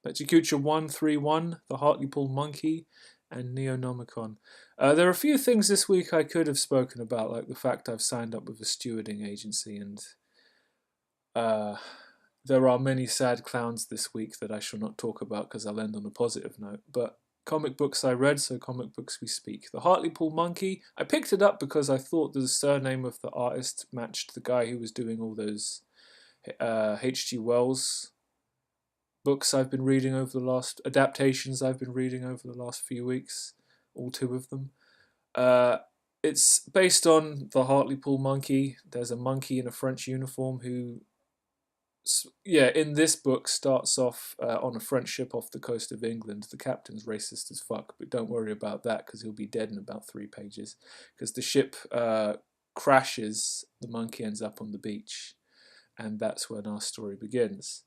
Pecha Kucha 131, the Hartlepool Monkey, and Neonomicron. There are a few things this week I could have spoken about, like the fact I've signed up with a stewarding agency, and there are many sad clowns this week that I shall not talk about because I'll end on a positive note. But comic books I read, so comic books we speak. The Hartlepool Monkey, I picked it up because I thought the surname of the artist matched the guy who was doing all those H.G. Wells books I've been reading over the last adaptations I've been reading over the last few weeks, all two of them. It's based on the Hartlepool monkey. There's a monkey in a French uniform who, yeah, in this book starts off on a French ship off the coast of England. The captain's racist as fuck, but don't worry about that because he'll be dead in about 3 pages. Because the ship crashes, the monkey ends up on the beach, and that's when our story begins.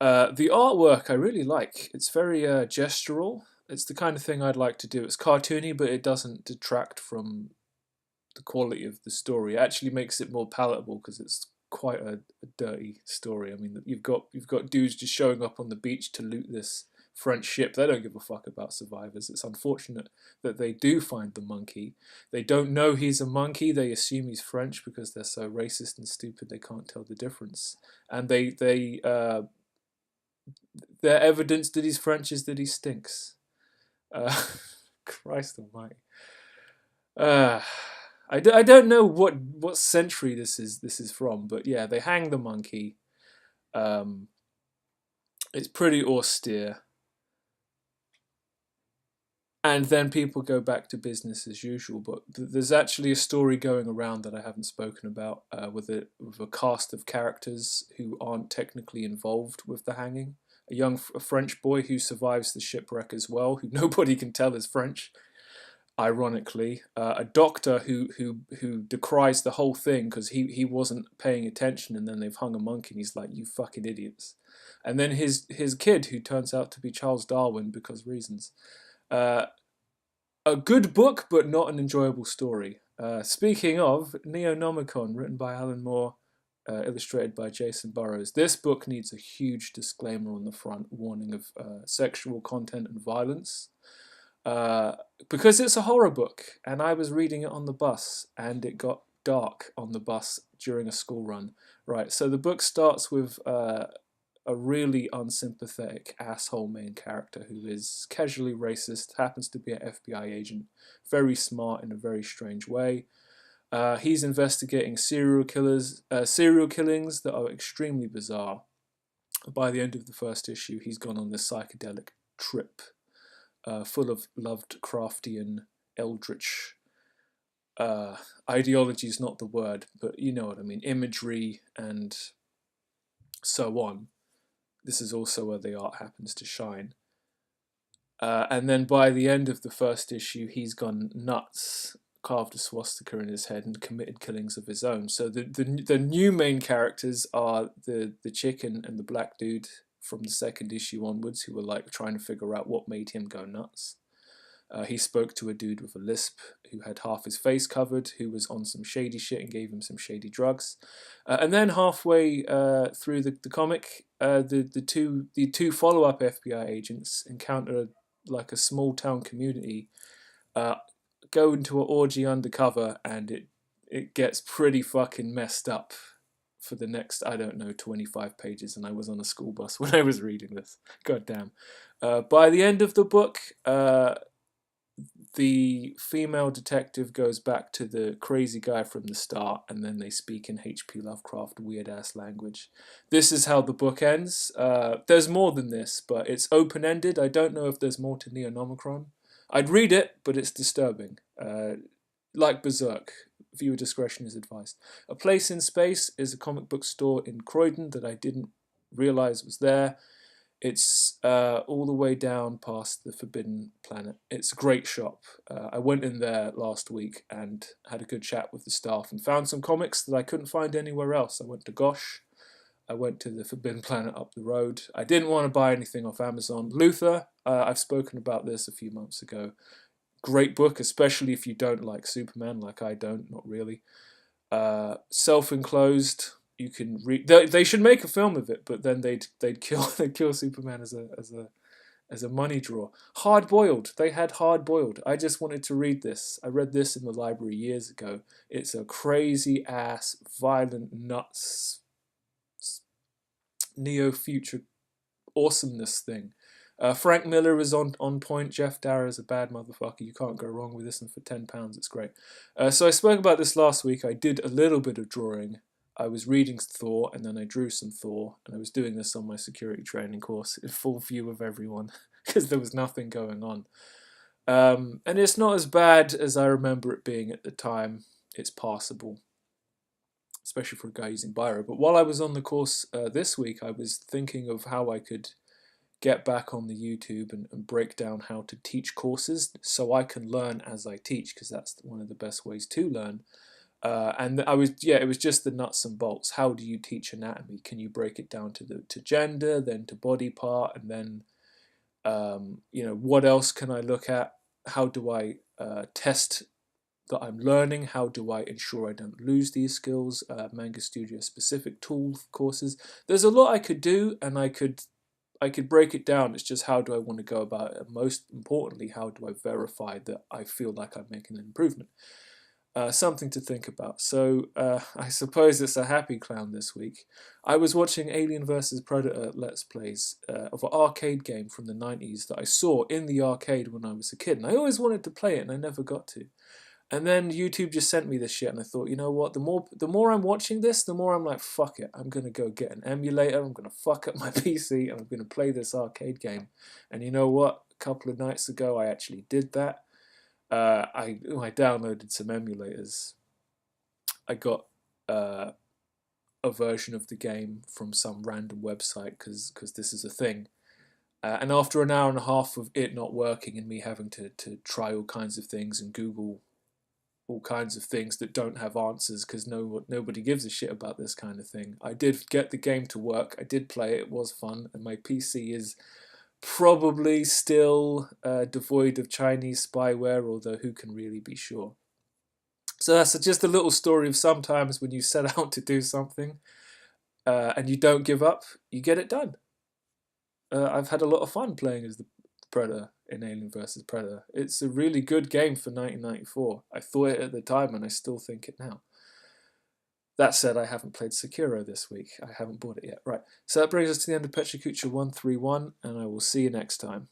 The artwork I really like. It's very gestural. It's the kind of thing I'd like to do. It's cartoony, but it doesn't detract from the quality of the story. It actually makes it more palatable because it's quite a dirty story. I mean, you've got dudes just showing up on the beach to loot this French ship. They don't give a fuck about survivors. It's unfortunate that they do find the monkey. They don't know he's a monkey. They assume he's French because they're so racist and stupid they can't tell the difference. And their evidence that he's French is that he stinks. Christ almighty. I don't know what century this is from, but yeah, they hang the monkey. It's pretty austere. And then people go back to business as usual. But there's actually a story going around that I haven't spoken about with a cast of characters who aren't technically involved with the hanging. A French boy who survives the shipwreck as well, who nobody can tell is French, ironically. A doctor who decries the whole thing because he wasn't paying attention, and then they've hung a monkey and he's like, you fucking idiots. And then his kid, who turns out to be Charles Darwin because reasons. A good book, but not an enjoyable story. Speaking of, Neonomicron, written by Alan Moore, illustrated by Jason Burrows. This book needs a huge disclaimer on the front, warning of sexual content and violence. Because it's a horror book, and I was reading it on the bus, and it got dark on the bus during a school run. Right, so the book starts with a really unsympathetic asshole main character who is casually racist, happens to be an FBI agent, very smart in a very strange way. He's investigating serial killings that are extremely bizarre. By the end of the first issue, he's gone on this psychedelic trip, full of Lovecraftian, eldritch ideology is not the word, but you know what I mean, imagery and so on. This is also where the art happens to shine. And then by the end of the first issue, he's gone nuts, carved a swastika in his head, and committed killings of his own. So the new main characters are the chicken and the black dude from the second issue onwards, who were like trying to figure out what made him go nuts. He spoke to a dude with a lisp who had half his face covered, who was on some shady shit and gave him some shady drugs. And then halfway through the comic, the two follow-up FBI agents encounter like a small town community, go into an orgy undercover, and it gets pretty fucking messed up for the next, I don't know, 25 pages, and I was on a school bus when I was reading this. God damn. By the end of the book, the female detective goes back to the crazy guy from the start, and then they speak in H.P. Lovecraft weird-ass language. This is how the book ends. There's more than this, but it's open-ended. I don't know if there's more to Neonomicron. I'd read it, but it's disturbing. Like Berserk, viewer discretion is advised. A Place in Space is a comic book store in Croydon that I didn't realise was there. It's all the way down past the Forbidden Planet. It's a great shop. I went in there last week and had a good chat with the staff and found some comics that I couldn't find anywhere else. I went to Gosh. I went to the Forbidden Planet up the road. I didn't want to buy anything off Amazon. Luther, I've spoken about this a few months ago. Great book, especially if you don't like Superman, like I don't, not really. Self-enclosed, you can read. They should make a film of it, but then they'd kill they'd kill Superman as a money draw. Hard boiled. They had hard boiled. I just wanted to read this. I read this in the library years ago. It's a crazy ass, violent, nuts, neo future awesomeness thing. Frank Miller is on point. Jeff Darrow is a bad motherfucker. You can't go wrong with this, and for £10, it's great. So I spoke about this last week. I did a little bit of drawing. I was reading Thor, and then I drew some Thor, and I was doing this on my security training course in full view of everyone because there was nothing going on. And it's not as bad as I remember it being at the time. It's passable, especially for a guy using Biro. But while I was on the course this week, I was thinking of how I could get back on the YouTube and break down how to teach courses so I can learn as I teach, because that's one of the best ways to learn. And it was just the nuts and bolts. How do you teach anatomy? Can you break it down to gender, then to body part, and then what else can I look at? How do I test that I'm learning? How do I ensure I don't lose these skills? Manga Studio specific tool courses. There's a lot I could do, and I could break it down. It's just how do I want to go about it? And most importantly, how do I verify that I feel like I'm making an improvement? Something to think about. So I suppose it's a happy clown this week. I was watching Alien vs Predator Let's Plays of an arcade game from the 90s that I saw in the arcade when I was a kid. And I always wanted to play it and I never got to. And then YouTube just sent me this shit, and I thought, you know what? The more I'm watching this, the more I'm like, fuck it. I'm gonna go get an emulator. I'm gonna fuck up my PC, and I'm gonna play this arcade game. And you know what? A couple of nights ago, I actually did that. I downloaded some emulators. I got a version of the game from some random website because this is a thing. And after an hour and a half of it not working and me having to try all kinds of things and Google all kinds of things that don't have answers because nobody gives a shit about this kind of thing, I did get the game to work. I did play it. It was fun, and my PC is probably still devoid of Chinese spyware, although who can really be sure. So that's just a little story of sometimes when you set out to do something and you don't give up, you get it done. I've had a lot of fun playing as the Predator in Alien vs Predator. It's a really good game for 1994. I thought it at the time, and I still think it now. That said, I haven't played Sekiro this week. I haven't bought it yet. Right, so that brings us to the end of Pecha Kucha 131, and I will see you next time.